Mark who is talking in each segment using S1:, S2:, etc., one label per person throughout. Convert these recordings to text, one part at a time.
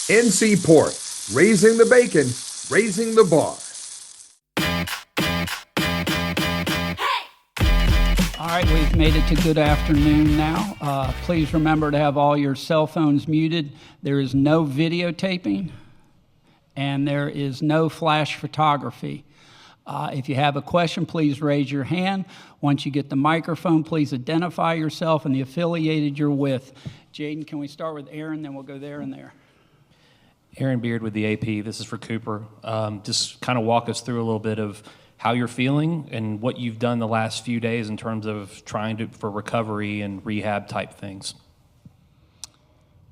S1: NC Pork, raising the bacon, raising the bar.
S2: All right, we've made it to good afternoon now. Please remember to have all your cell phones muted. There is no videotaping, and there is no flash photography. If you have a question, please raise your hand. Once you get the microphone, please identify yourself and the affiliated you're with. Jaden, can we start with Aaron, then we'll go there and there.
S3: Aaron Beard with the AP. This is for Cooper. Just kind of walk us through a little bit of how you're feeling and what you've done the last few days in terms of trying for recovery and rehab type things.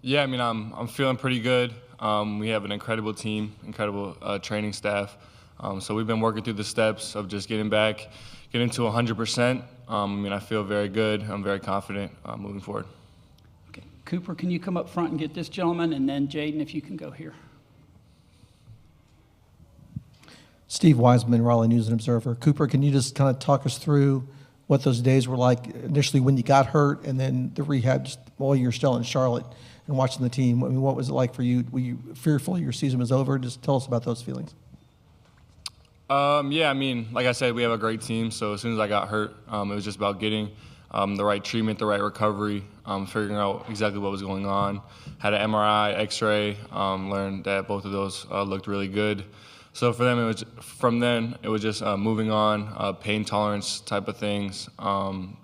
S4: Yeah, I mean, I'm feeling pretty good. We have an incredible team, incredible training staff. So we've been working through the steps of just getting to 100%. I mean, I feel very good. I'm very confident moving forward.
S2: Okay. Cooper, can you come up front and get this gentleman? And then Jaden, if you can go here.
S5: Steve Wiseman, Raleigh News and Observer. Cooper, can you just kind of talk us through what those days were like initially when you got hurt and then the rehab just while you were still in Charlotte and watching the team? I mean, what was it like for you? Were you fearful your season was over? Just tell us about those feelings.
S4: Yeah, I mean, like I said, we have a great team. So as soon as I got hurt, it was just about getting the right treatment, the right recovery, figuring out exactly what was going on. Had an MRI, X-ray, learned that both of those looked really good. So for them, it was just moving on, pain tolerance type of things,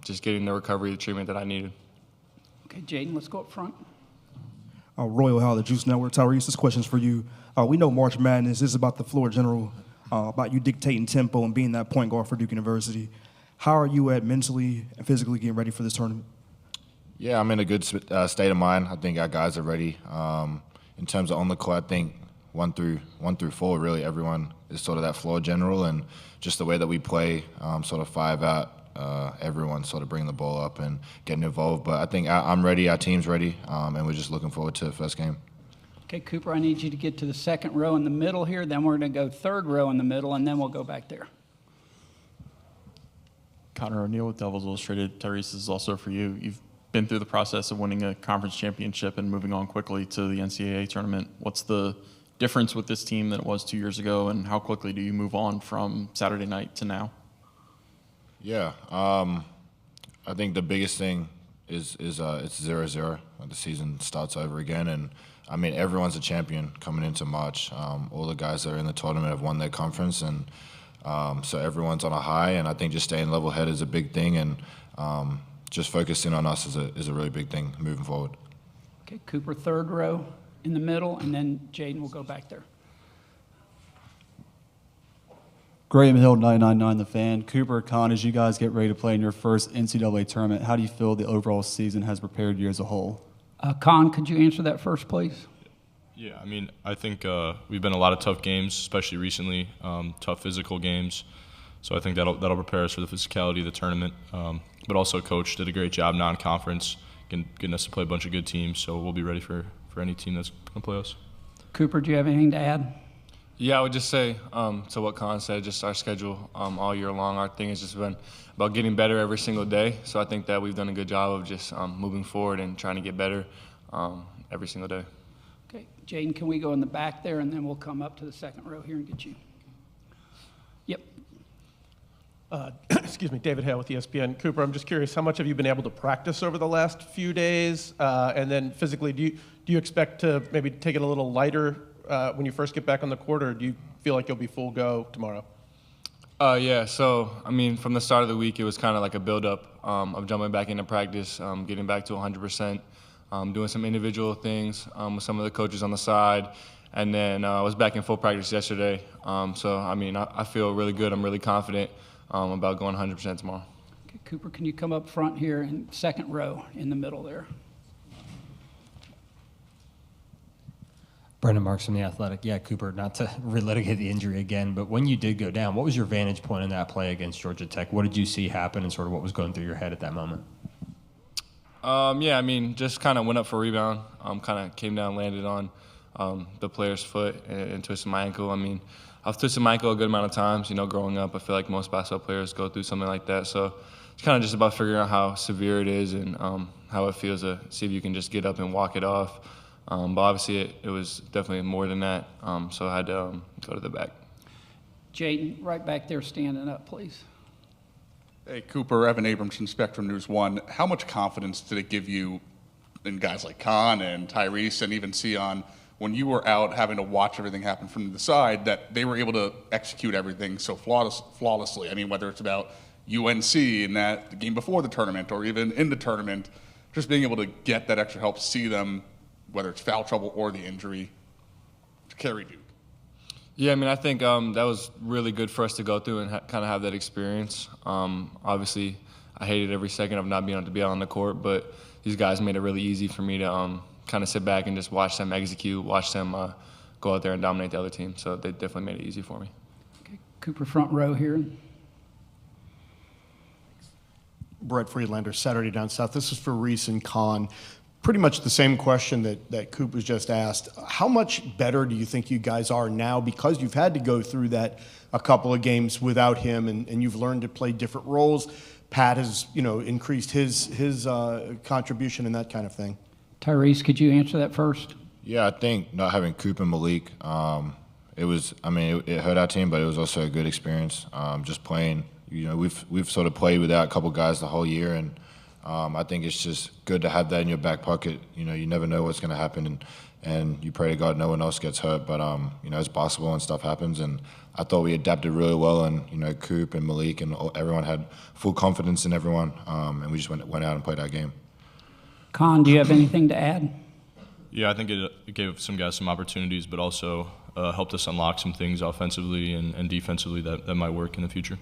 S4: just getting the recovery, the treatment that I needed.
S2: Okay, Jaden, let's go up front.
S6: Royal Howell, the Juice Network. Tyrese, this question's for you. We know March Madness is about the floor general, about you dictating tempo and being that point guard for Duke University. How are you at mentally and physically getting ready for this tournament?
S7: Yeah, I'm in a good state of mind. I think our guys are ready. In terms of on the court, I think 1 through 4, really everyone is sort of that floor general, and just the way that we play, sort of 5 out, everyone sort of bringing the ball up and getting involved. But I think I'm ready, our team's ready, and we're just looking forward to the first game.
S2: Okay, Cooper, I need you to get to the second row in the middle here. Then we're going to go third row in the middle, and then we'll go back there.
S8: Connor O'Neill with Devils Illustrated. Tyrese, this is also for you. You've been through the process of winning a conference championship and moving on quickly to the NCAA tournament. What's the difference with this team than it was 2 years ago, and how quickly do you move on from Saturday night to now?
S7: Yeah, I think the biggest thing is it's 0-0. The season starts over again, and I mean, everyone's a champion coming into March. All the guys that are in the tournament have won their conference, and so everyone's on a high, and I think just staying level-headed is a big thing, and just focusing on us is a really big thing moving forward.
S2: Okay, Cooper, third row in the middle, and then Jaden will go back there.
S9: Graham Hill, 99.9 The Fan. Cooper, Con, as you guys get ready to play in your first NCAA tournament, how do you feel the overall season has prepared you as a whole?
S2: Con, could you answer that first, please?
S10: Yeah, I mean, I think we've been in a lot of tough games, especially recently, tough physical games. So I think that'll prepare us for the physicality of the tournament. But also, Coach did a great job non-conference, getting us to play a bunch of good teams. So we'll be ready for any team that's going to play us.
S2: Cooper, do you have anything to add?
S4: Yeah, I would just say to what Con said, just our schedule all year long. Our thing has just been about getting better every single day. So I think that we've done a good job of just moving forward and trying to get better every single day.
S2: Okay, Jaden, can we go in the back there, and then we'll come up to the second row here and get you. Yep.
S11: Excuse me, David Hale with ESPN. Cooper, I'm just curious, how much have you been able to practice over the last few days? And then physically, do you expect to maybe take it a little lighter when you first get back on the court, or do you feel like you'll be full go tomorrow?
S4: Yeah, so, I mean, from the start of the week, it was kind of like a build-up of jumping back into practice, getting back to 100%, doing some individual things with some of the coaches on the side, and then I was back in full practice yesterday. So, I mean, I feel really good. I'm really confident about going 100% tomorrow.
S2: Okay, Cooper, can you come up front here in second row in the middle there?
S12: Brendan Marks from The Athletic. Yeah, Cooper, not to relitigate the injury again, but when you did go down, what was your vantage point in that play against Georgia Tech? What did you see happen and sort of what was going through your head at that moment?
S4: Yeah, I mean, just kind of went up for a rebound, kind of came down, landed on the player's foot and twisted my ankle. I mean, I've twisted my ankle a good amount of times, growing up. I feel like most basketball players go through something like that. So it's kind of just about figuring out how severe it is and how it feels to see if you can just get up and walk it off. But obviously it was definitely more than that, so I had to go to the back.
S2: Jaden, right back there standing up, please.
S13: Hey, Cooper, Evan Abramson, Spectrum News 1. How much confidence did it give you in guys like Con and Tyrese and even Sion when you were out having to watch everything happen from the side that they were able to execute everything so flawlessly? I mean, whether it's about UNC in that the game before the tournament or even in the tournament, just being able to get that extra help, see them, whether it's foul trouble or the injury, to carry Duke.
S4: Yeah, I mean, I think that was really good for us to go through and kind of have that experience. Obviously, I hated every second of not being able to be out on the court, but these guys made it really easy for me to kind of sit back and just watch them execute, watch them go out there and dominate the other team. So they definitely made it easy for me.
S2: Okay, Cooper, front row here.
S14: Brett Friedlander, Saturday Down South. This is for Reese and Con. Pretty much the same question that Coop was just asked. How much better do you think you guys are now because you've had to go through that a couple of games without him and you've learned to play different roles? Pat has, increased his contribution and that kind of thing.
S2: Tyrese, could you answer that first?
S7: Yeah, I think not having Coop and Malik, it hurt our team, but it was also a good experience. Just playing, we've sort of played without a couple guys the whole year, and I think it's just good to have that in your back pocket. You never know what's going to happen, and you pray to God no one else gets hurt. But it's possible and stuff happens. And I thought we adapted really well, and Coop and Malik and everyone had full confidence in everyone, and we just went out and played our game.
S2: Con, do you have anything to add?
S10: Yeah, I think it gave some guys some opportunities, but also helped us unlock some things offensively and defensively that might work in the future.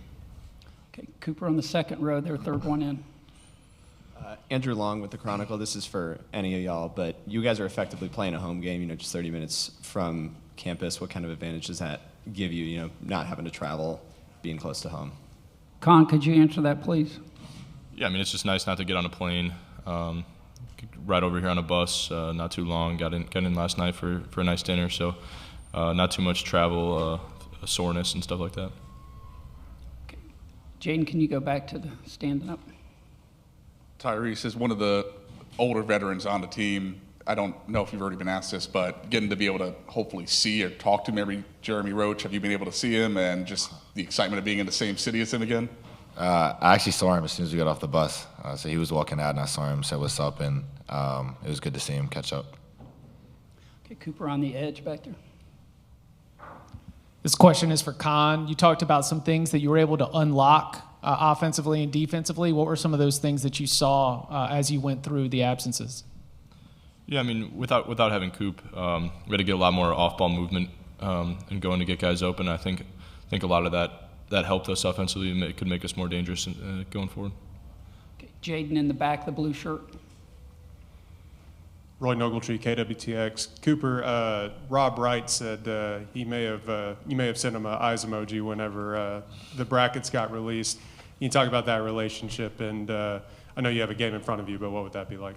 S2: Okay, Cooper on the second row there, third one in.
S15: Andrew Long with the Chronicle. This is for any of y'all, but you guys are effectively playing a home game, just 30 minutes from campus. What kind of advantage does that give you, not having to travel, being close to home?
S2: Con, could you answer that, please?
S10: Yeah, it's just nice not to get on a plane. Right over here on a bus, not too long. Got in last night for a nice dinner, so not too much travel, soreness and stuff like that.
S2: Okay. Jaden, can you go back to the standing up?
S13: Tyrese is one of the older veterans on the team. I don't know if you've already been asked this, but getting to be able to hopefully see or talk to maybe Jeremy Roach, have you been able to see him and just the excitement of being in the same city as him again?
S7: I actually saw him as soon as we got off the bus. So he was walking out, and I saw him, said what's up, and it was good to see him catch up.
S2: Okay, Cooper on the edge back there.
S16: This question is for Con. You talked about some things that you were able to unlock offensively and defensively. What were some of those things that you saw as you went through the absences?
S10: Yeah, without having Coop, we had to get a lot more off-ball movement and going to get guys open. I think a lot of that helped us offensively and it could make us more dangerous going forward.
S2: Okay, Jaden in the back, the blue shirt.
S17: Roy Nogaltree, KWTX. Cooper, Rob Wright said you may have sent him an eyes emoji whenever the brackets got released. Can you talk about that relationship? And I know you have a game in front of you, but what would that be like?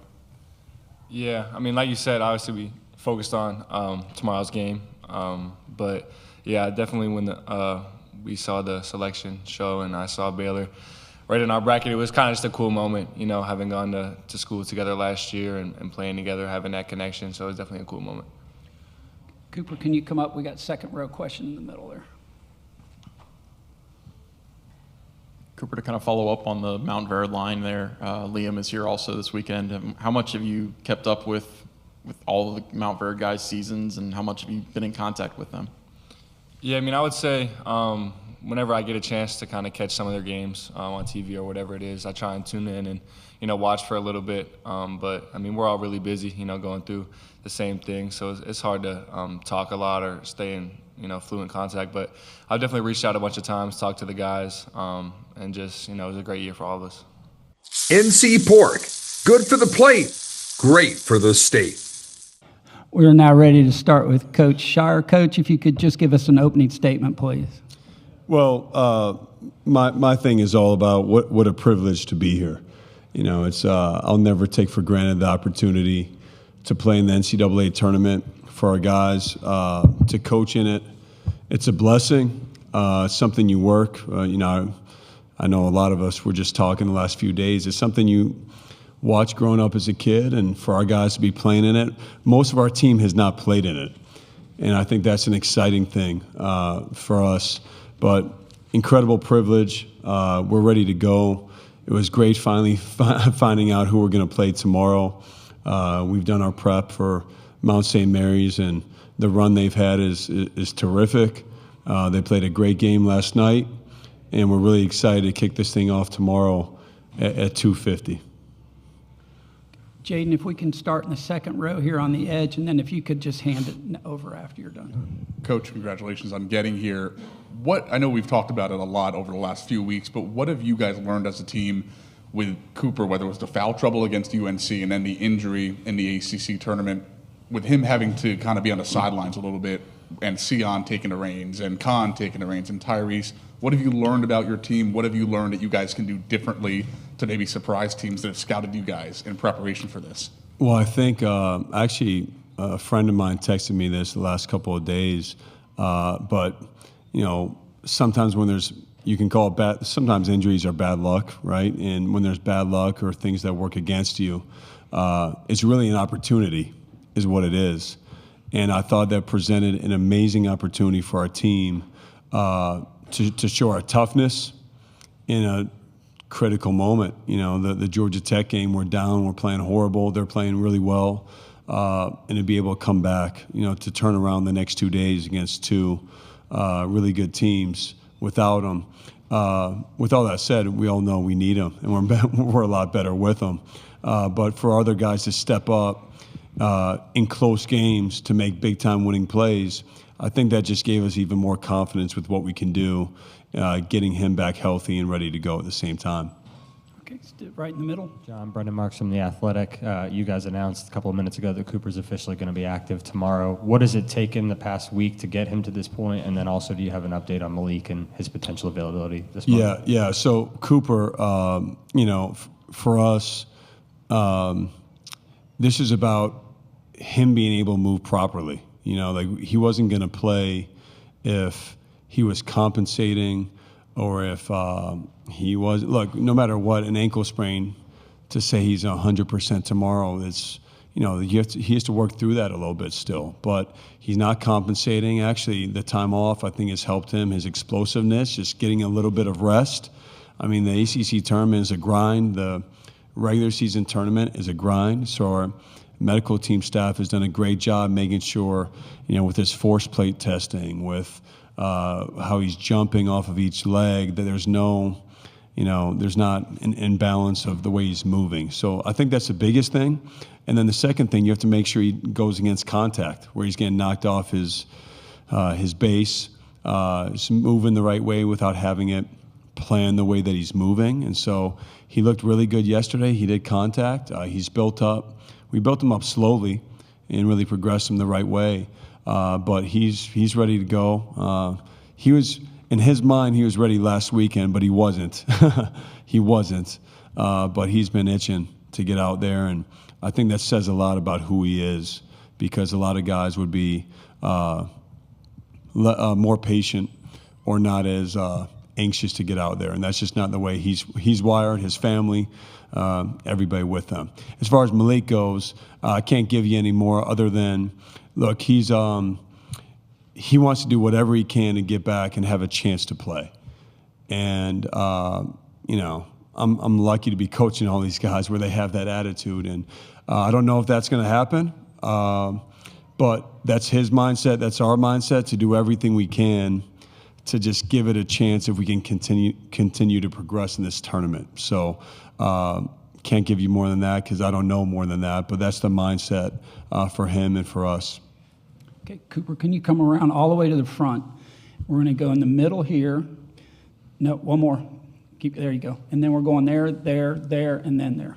S4: Yeah, like you said, obviously we focused on tomorrow's game. But yeah, definitely when we saw the selection show and I saw Baylor right in our bracket, it was kind of just a cool moment, having gone to school together last year and playing together, having that connection. So it was definitely a cool moment.
S2: Cooper, can you come up? We got second row question in the middle there.
S8: Cooper, to kind of follow up on the Mount Verde line there, Liam is here also this weekend. How much have you kept up with all of the Mount Verde guys' seasons, and how much have you been in contact with them?
S4: Yeah, I would say whenever I get a chance to kind of catch some of their games on TV or whatever it is, I try and tune in and watch for a little bit. But we're all really busy, going through the same thing, so it's hard to talk a lot or stay in fluent contact. But I've definitely reached out a bunch of times, talked to the guys, and just it was a great year for all of us.
S1: NC Pork, good for the plate, great for the state.
S2: We're now ready to start with Coach Shire. Coach, if you could just give us an opening statement, please.
S18: Well, my thing is all about what a privilege to be here. It's I'll never take for granted the opportunity to play in the NCAA tournament for our guys, to coach in it. It's a blessing. It's something you work. I know a lot of us were just talking the last few days. It's something you watched growing up as a kid, and for our guys to be playing in it. Most of our team has not played in it, and I think that's an exciting thing for us. But incredible privilege. We're ready to go. It was great finally finding out who we're going to play tomorrow. We've done our prep for Mount St. Mary's, and the run they've had is terrific. They played a great game last night, and we're really excited to kick this thing off tomorrow at 2:50.
S2: Jaden, if we can start in the second row here on the edge, and then if you could just hand it over after you're done.
S13: Coach, congratulations on getting here. I know we've talked about it a lot over the last few weeks, but what have you guys learned as a team with Cooper, whether it was the foul trouble against UNC and then the injury in the ACC tournament, with him having to kind of be on the sidelines a little bit, and Sion taking the reins, and Khan taking the reins, and Tyrese? What have you learned about your team? What have you learned that you guys can do differently to maybe surprise teams that have scouted you guys in preparation for this?
S18: Well, I think actually a friend of mine texted me this the last couple of days, but sometimes when you can call it bad, sometimes injuries are bad luck, right? And when there's bad luck or things that work against you, it's really an opportunity is what it is. And I thought that presented an amazing opportunity for our team to show our toughness in a critical moment. The Georgia Tech game, we're down, we're playing horrible, they're playing really well, and to be able to come back, to turn around the next 2 days against two really good teams without them. With all that said, we all know we need them, and we're a lot better with them. But for other guys to step up in close games to make big-time winning plays, I think that just gave us even more confidence with what we can do, getting him back healthy and ready to go at the same time.
S2: Okay, right in the middle.
S12: John, Brendan Marks from The Athletic. You guys announced a couple of minutes ago that Cooper's officially going to be active tomorrow. What has it taken the past week to get him to this point? And then also, do you have an update on Malik and his potential availability this month?
S18: Yeah. So Cooper, for us, this is about him being able to move properly. He wasn't going to play if he was compensating or if he was. Look, no matter what, an ankle sprain, to say he's 100% tomorrow, it's, he has to work through that a little bit still. But he's not compensating. Actually, the time off, I think, has helped him, his explosiveness, just getting a little bit of rest. I mean, the ACC tournament is a grind. The regular season tournament is a grind. So our medical team staff has done a great job making sure, with his force plate testing, with how he's jumping off of each leg, that there's not an imbalance of the way he's moving. So I think that's the biggest thing. And then the second thing, you have to make sure he goes against contact, where he's getting knocked off his base, is moving the right way without having it plan the way that he's moving. And so he looked really good yesterday. He did contact. He's built up. We built him up slowly and really progressed him the right way. But he's ready to go. He was, in his mind, he was ready last weekend, but he wasn't. He wasn't. But he's been itching to get out there, and I think that says a lot about who he is, because a lot of guys would be more patient or not as anxious to get out there, and that's just not the way he's wired. His family, everybody with them. As far as Malik goes, I can't give you any more other than, look, he wants to do whatever he can to get back and have a chance to play. And I'm lucky to be coaching all these guys where they have that attitude, and I don't know if that's going to happen, but that's his mindset. That's our mindset, to do everything we can to just give it a chance if we can continue to progress in this tournament. So can't give you more than that because I don't know more than that, but that's the mindset for him and for us.
S2: Okay, Cooper, can you come around all the way to the front? We're going to go in the middle here. No, one more. There you go. And then we're going there, and then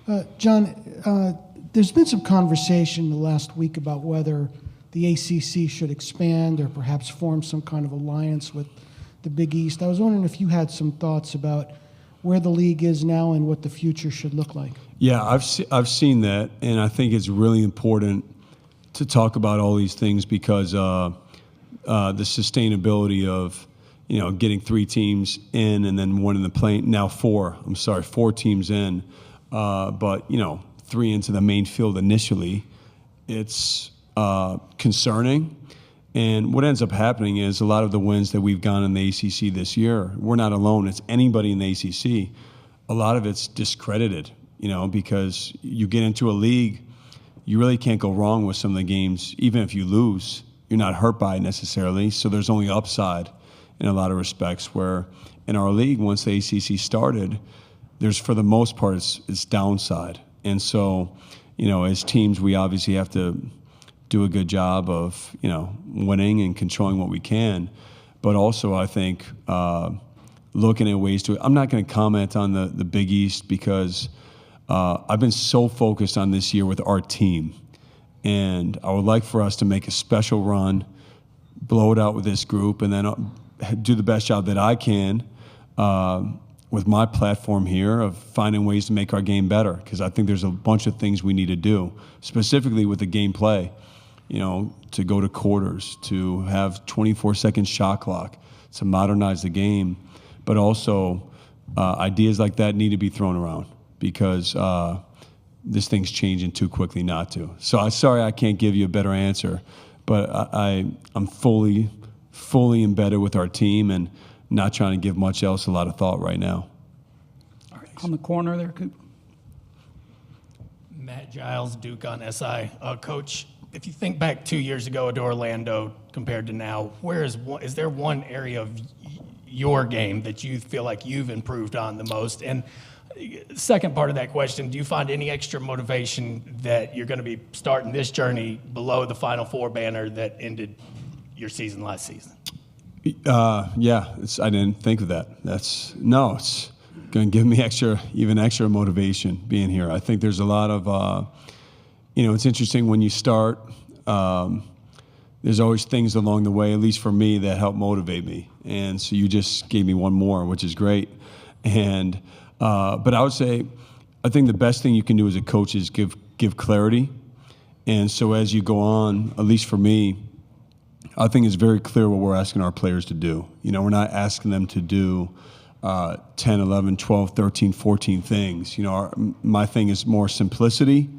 S2: there.
S19: John, there's been some conversation the last week about whether the ACC should expand or perhaps form some kind of alliance with the Big East. I was wondering if you had some thoughts about where the league is now and what the future should look like.
S18: Yeah, I've seen that, and I think it's really important to talk about all these things because the sustainability of getting 3 teams in and then one in the play. Now 4 teams in but 3 into the main field initially, it's concerning. And what ends up happening is a lot of the wins that we've gone in the ACC this year, we're not alone. It's anybody in the ACC. A lot of it's discredited, because you get into a league, you really can't go wrong with some of the games. Even if you lose, you're not hurt by it necessarily. So there's only upside in a lot of respects, where in our league, once the ACC started, there's, for the most part, it's downside. And so, as teams, we obviously have to do a good job of, winning and controlling what we can. But also, I think, looking at ways to, I'm not going to comment on the Big East because I've been so focused on this year with our team. And I would like for us to make a special run, blow it out with this group, and then do the best job that I can with my platform here of finding ways to make our game better, because I think there's a bunch of things we need to do, specifically with the gameplay, to go to quarters, to have 24-second shot clock, to modernize the game. But also, ideas like that need to be thrown around because this thing's changing too quickly not to. So I'm sorry I can't give you a better answer, but I'm fully embedded with our team and not trying to give much else a lot of thought right now.
S2: All right, on the corner there, Coop.
S20: Matt Giles, Duke on SI. Coach, if you think back 2 years ago to Orlando compared to now, is there one area of your game that you feel like you've improved on the most? And second part of that question, do you find any extra motivation that you're going to be starting this journey below the Final Four banner that ended your season last season?
S18: Yeah, I didn't think of that. It's going to give me even extra motivation being here. I think there's a lot of, it's interesting when you start, there's always things along the way, at least for me, that help motivate me. And so you just gave me one more, which is great. And, but I would say, I think the best thing you can do as a coach is give clarity. And so as you go on, at least for me, I think it's very clear what we're asking our players to do. We're not asking them to do 10, 11, 12, 13, 14 things. My thing is more simplicity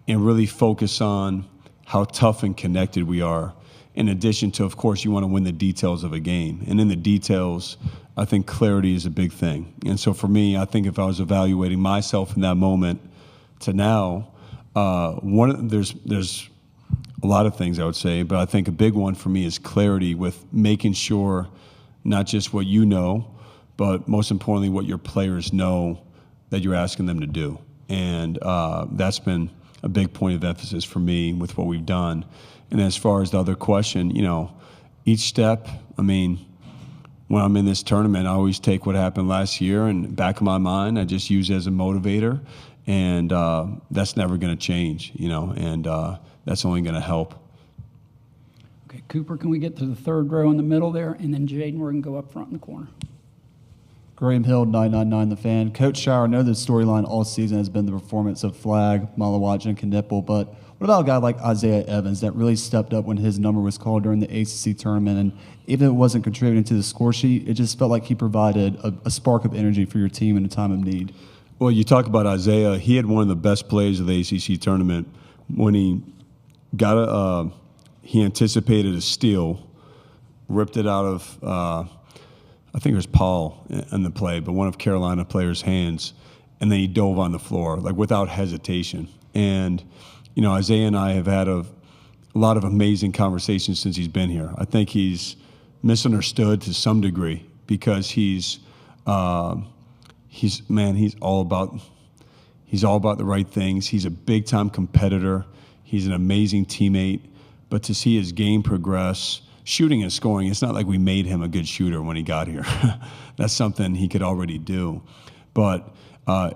S18: and really focus on how tough and connected we are. In addition to, of course, you want to win the details of a game. And in the details, I think clarity is a big thing. And so for me, I think if I was evaluating myself in that moment to now, there's a lot of things I would say, but I think a big one for me is clarity with making sure not just what you know, but most importantly, what your players know that you're asking them to do. And that's been a big point of emphasis for me with what we've done. And as far as the other question, each step, when I'm in this tournament, I always take what happened last year and back of my mind, I just use it as a motivator. And that's never going to change, and that's only going to help.
S2: Okay, Cooper, can we get to the third row in the middle there? And then Jaden, we're going to go up front in the corner.
S9: Graham Hill, 999 The Fan. Coach Schauer, I know the storyline all season has been the performance of Flagg, Malawachin, and Knipple, but what about a guy like Isaiah Evans that really stepped up when his number was called during the ACC tournament? And even if it wasn't contributing to the score sheet, it just felt like he provided a spark of energy for your team in a time of need.
S18: Well, you talk about Isaiah. He had one of the best plays of the ACC tournament when he got he anticipated a steal, ripped it out of, I think it was Paul in the play, but one of Carolina players' hands, and then he dove on the floor, like without hesitation. And, Isaiah and I have had a lot of amazing conversations since he's been here. I think he's misunderstood to some degree because he's all about the right things. He's a big-time competitor. He's an amazing teammate. But to see his game progress, shooting and scoring, it's not like we made him a good shooter when he got here. That's something he could already do. But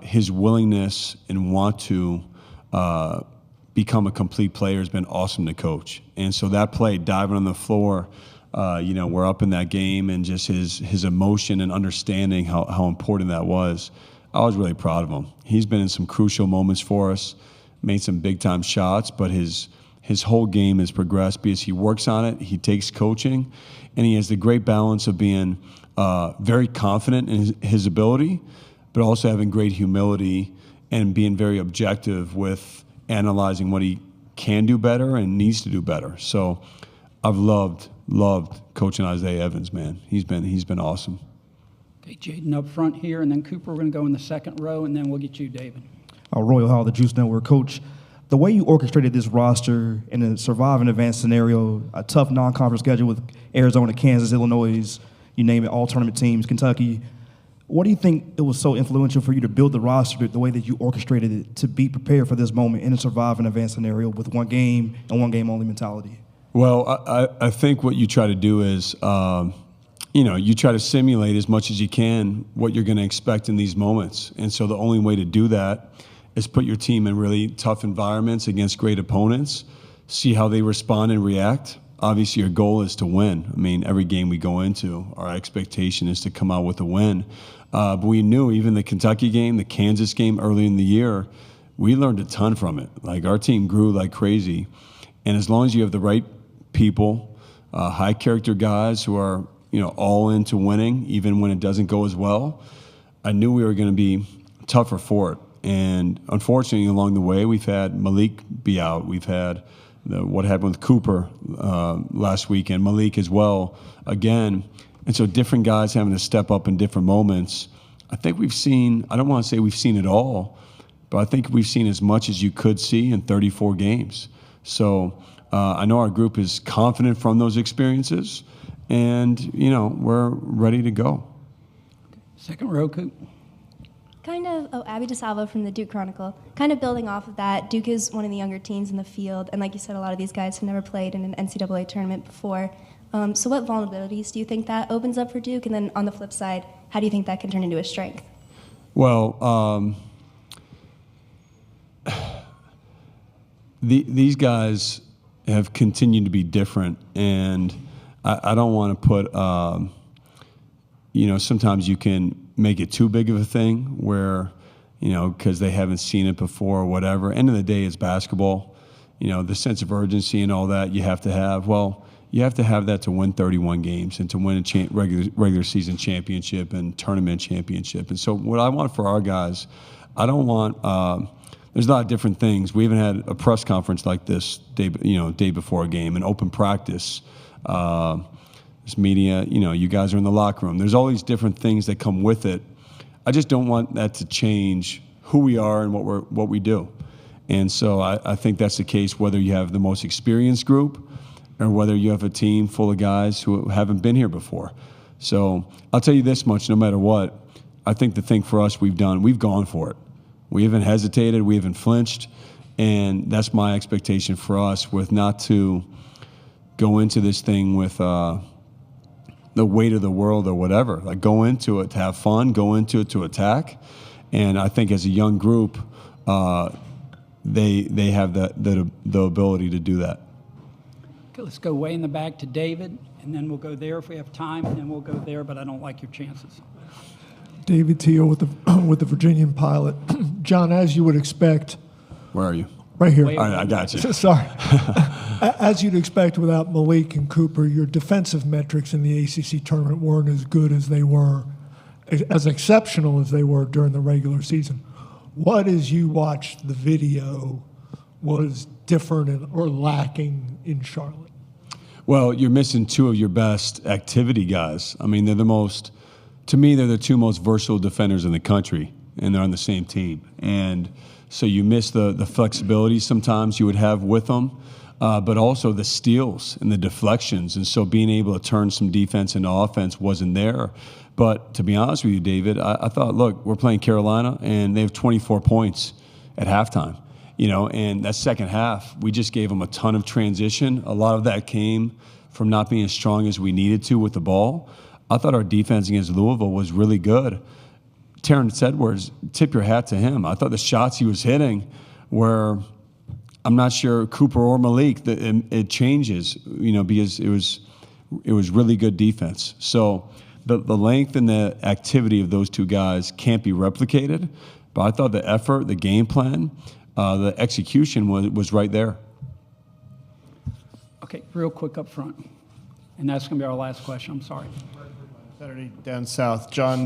S18: his willingness and want to become a complete player has been awesome to coach. And so that play, diving on the floor, we're up in that game, and just his emotion and understanding how important that was. I was really proud of him. He's been in some crucial moments for us, made some big-time shots, but his whole game has progressed because he works on it, he takes coaching, and he has the great balance of being very confident in his ability, but also having great humility and being very objective with analyzing what he can do better and needs to do better. So I've loved coaching Isaiah Evans, man. He's been awesome.
S2: Okay, Jaden up front here, and then Cooper, we're going to go in the second row, and then we'll get you, David.
S6: Royal Hall, the Juice Network. Coach, the way you orchestrated this roster in a survive and advance scenario, a tough non-conference schedule with Arizona, Kansas, Illinois, you name it, all tournament teams, Kentucky, what do you think it was so influential for you to build the roster the way that you orchestrated it to be prepared for this moment in a survive and advance scenario with one game and one game only mentality?
S18: Well, I think what you try to do is, you try to simulate as much as you can what you're going to expect in these moments. And so the only way to do that is put your team in really tough environments against great opponents, see how they respond and react. Obviously, your goal is to win. I mean, every game we go into, our expectation is to come out with a win. But we knew even the Kentucky game, the Kansas game early in the year, we learned a ton from it. Like, our team grew like crazy. And as long as you have the right people, high character guys who are, all into winning, even when it doesn't go as well, I knew we were going to be tougher for it. And unfortunately, along the way, we've had Malik be out. We've had what happened with Cooper last weekend, Malik as well, again. And so different guys having to step up in different moments. I think we've seen, I don't want to say we've seen it all, but I think we've seen as much as you could see in 34 games. So I know our group is confident from those experiences, and, we're ready to go.
S2: Second row, Coop.
S21: Abby DeSalvo from the Duke Chronicle. Kind of building off of that, Duke is one of the younger teams in the field, and like you said, a lot of these guys have never played in an NCAA tournament before. So what vulnerabilities do you think that opens up for Duke? And then on the flip side, how do you think that can turn into a strength?
S18: Well, these guys have continued to be different, and I don't want to put, sometimes you can make it too big of a thing where, because they haven't seen it before or whatever. End of the day, it's basketball. The sense of urgency and all that you have to have. Well, you have to have that to win 31 games and to win a regular season championship and tournament championship. And so what I want for our guys, I don't want there's a lot of different things. We haven't had a press conference like this day before a game, an open practice. This media, you guys are in the locker room. There's all these different things that come with it. I just don't want that to change who we are and what we do. And so I think that's the case whether you have the most experienced group or whether you have a team full of guys who haven't been here before. So I'll tell you this much, no matter what, I think the thing for us we've gone for it. We haven't hesitated, we haven't flinched, and that's my expectation for us, with not to go into this thing with the weight of the world or whatever. Like, go into it to have fun, go into it to attack. And I think as a young group, they have the ability to do that.
S2: Okay, let's go way in the back to David, and then we'll go there if we have time, and then we'll go there, but I don't like your chances.
S22: David Teal with the Virginian Pilot. John, as you would expect.
S18: Where are you?
S22: Right here.
S18: All right, I got you.
S22: Sorry. As you'd expect without Malik and Cooper, your defensive metrics in the ACC tournament weren't as good as they were, as exceptional as they were during the regular season. What, as you watched the video, was different or lacking in Charlotte?
S18: Well, you're missing two of your best activity guys. I mean, they're the two most versatile defenders in the country, and they're on the same team. And so you miss the flexibility sometimes you would have with them, but also the steals and the deflections. And so being able to turn some defense into offense wasn't there. But to be honest with you, David, I thought, look, we're playing Carolina, and they have 24 points at halftime. And that second half, we just gave them a ton of transition. A lot of that came from not being as strong as we needed to with the ball. I thought our defense against Louisville was really good. Terrence Edwards, tip your hat to him. I thought the shots he was hitting were, I'm not sure Cooper or Malik, it changes, because it was really good defense. So the length and the activity of those two guys can't be replicated, but I thought the effort, the game plan, the execution was right there.
S2: Okay, real quick up front. And that's going to be our last question. I'm sorry.
S14: Saturday down south. John,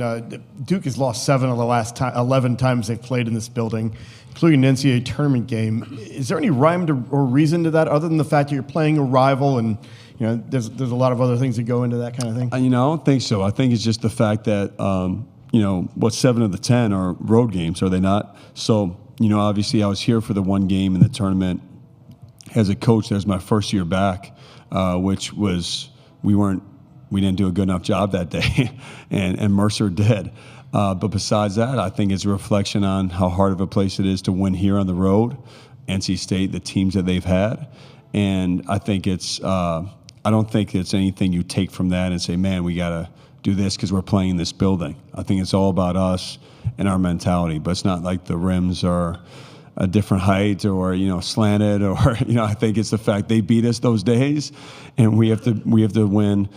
S14: Duke has lost 7 of the last 11 times they've played in this building, including an NCAA tournament game. Is there any rhyme or reason to that other than the fact that you're playing a rival and there's a lot of other things that go into that kind of thing?
S18: I don't think so. I think it's just the fact that, 7 of the 10 are road games, are they not? So, obviously I was here for the one game in the tournament. As a coach, that was my first year back, which was we didn't do a good enough job that day, and Mercer did. But besides that, I think it's a reflection on how hard of a place it is to win here on the road, NC State, the teams that they've had. And I think I don't think it's anything you take from that and say, man, we got to do this because we're playing in this building. I think it's all about us and our mentality. But it's not like the rims are a different height or slanted or I think it's the fact they beat us those days, and we have to win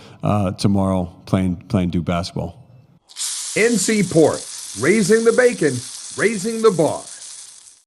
S18: tomorrow playing Duke basketball.
S1: NC Pork, raising the bacon, raising the boss.